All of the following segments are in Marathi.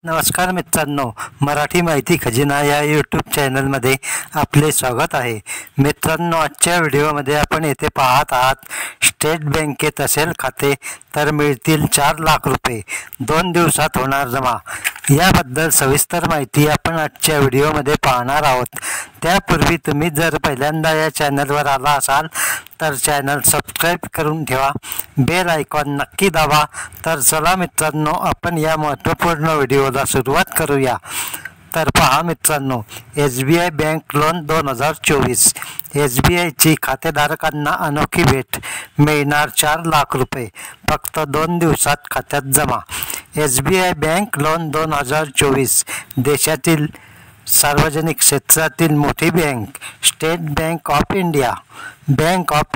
नमस्कार मित्रांनो, मराठी माहिती खजिना या यूट्यूब चॅनलमध्ये आपले स्वागत आहे। मित्रांनो, आजच्या व्हिडिओमध्ये आपण येथे पाहत आहात स्टेट बँकेत असेल खाते तर मिळतील 4 लाख रुपये 2 दिवसात होणार जमा। याबद्दल सविस्तर माहिती आपण आजच्या व्हिडिओमध्ये पाहणार आहोत। त्यापूर्वी तुम्ही जर पहिल्यांदा या चॅनलवर आला असाल तर चॅनल सबस्क्राईब करून ठेवा, बेल आयकॉन नक्की दाबा। तर चला मित्रांनो, आपण या महत्त्वपूर्ण व्हिडिओला सुरुवात करूया। तर पहा मित्रांनो, SBI बँक लोन 2024 SBIची खातेधारकांना अनोखी भेट, मिळणार 4 लाख रुपये फक्त 2 दिवसात खात्यात जमा। SBI बँक लोन 2024 देशातील सार्वजनिक क्षेत्रातील मोठी bank state bank of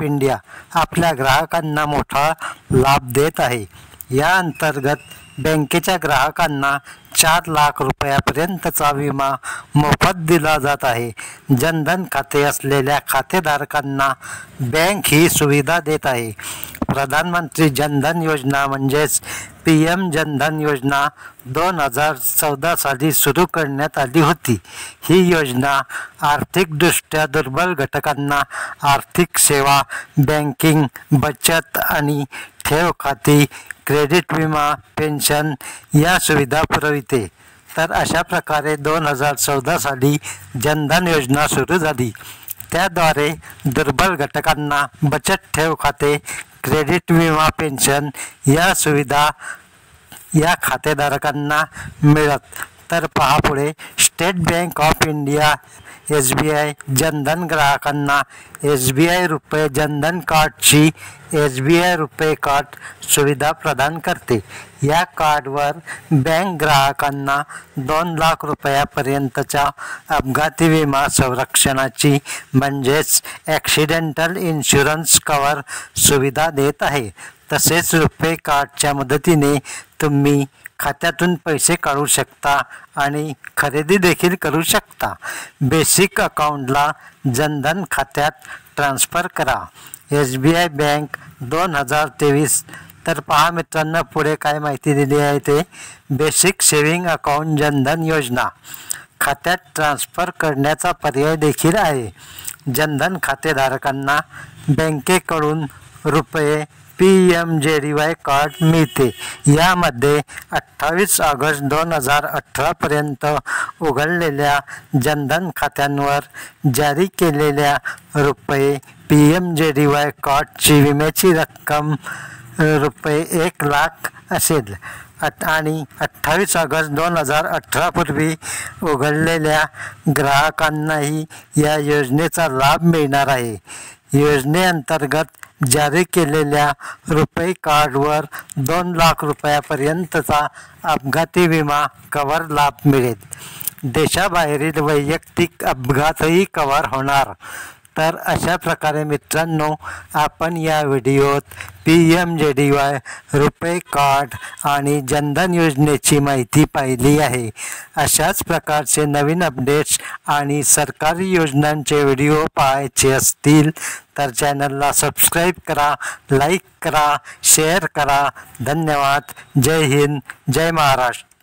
India आपल्या ग्राहकांना मोठा लाभ देत आहे। या अंतर्गत बँकेच्या ग्राहकांना 4 लाख रुपयापर्यंतचा विमा मोफत दिला जात आहे। जनधन खाते असलेल्या खातेधारकांना बँक ही सुविधा देत आहे। प्रधानमंत्री जनधन योजना म्हणजेच PM जनधन योजना 2014 साली सुरू करण्यात आली होती। ही योजना आर्थिकदृष्ट्या दुर्बल घटकांना आर्थिक सेवा, बँकिंग, बचत आणि ठेव खाती, क्रेडिट विमा, पेन्शन या सुविधा पुरविते। तर अशा प्रकारे 2014 साली जनधन योजना सुरू झाली। त्याद्वारे दुर्बल घटकांना बचत ठेव खाते, क्रेडिट विमा, पेन्शन या सुविधा या खातेधारकांना मिळत। तर पहा पुढे, state bank of India SBI Jan Dhan ग्राहकांना SBI रुपये जनधन कार्डची SBI रुपये कार्ड सुविधा प्रदान करते। या कार्डवर बँक ग्राहकांना 2 लाख रुपयापर्यंतच्या अपघाती विमा संरक्षणाची म्हणजेच ॲक्सिडेंटल इन्शुरन्स कव्हर सुविधा देत आहे। तसेच रुपये कार्डच्या मदतीने तुम्ही खात्यातून पैसे काढू शकता आणि खरेदी देखील करू शकता। बेसिक अकाउंटला जनधन खात्यात ट्रान्सफर करा। SBI bank 2023। तर पहा मित्रांनो, पुढे काय माहिती दिली आहे ते, बेसिक सेविंग अकाउंट जनधन योजना खात्यात ट्रान्सफर करण्याचा पर्याय देखील आहे। जनधन खातेधारकांना बँकेकडून रुपये PMJDY कार्ड मिळते। यामध्ये 28 ऑगस्ट 2018 पर्यंत उघडलेल्या जनधन खात्यांवर जारी केलेल्या रुपये PMJDY कार्डची विम्याची रक्कम रुपये 1 लाख असेल आणि 28 ऑगस्ट 2018 पूर्वी उघडलेल्या ग्राहकांनाही या योजनेचा लाभ मिळणार आहे। योजनेअंतर्गत जारी केलेल्या रुपये कार्डवर 2 लाख रुपयापर्यंतचा अपघाती विमा कव्हर लाभ मिळेल। देशाबाहेरील वैयक्तिक अपघातही कव्हर होणार। तर अशा प्रकारे मित्रांनो, आपण या व्हिडिओत PMJDY रुपये कार्ड आणि जनधन योजनेची माहिती पाहिली आहे। अशाच प्रकारचे नवीन अपडेट्स आणि सरकारी योजनांचे व्हिडिओ पाहायचे असतील तर चॅनलला सबस्क्राईब करा, लाईक करा, शेअर करा। धन्यवाद। जय हिंद, जय महाराष्ट्र।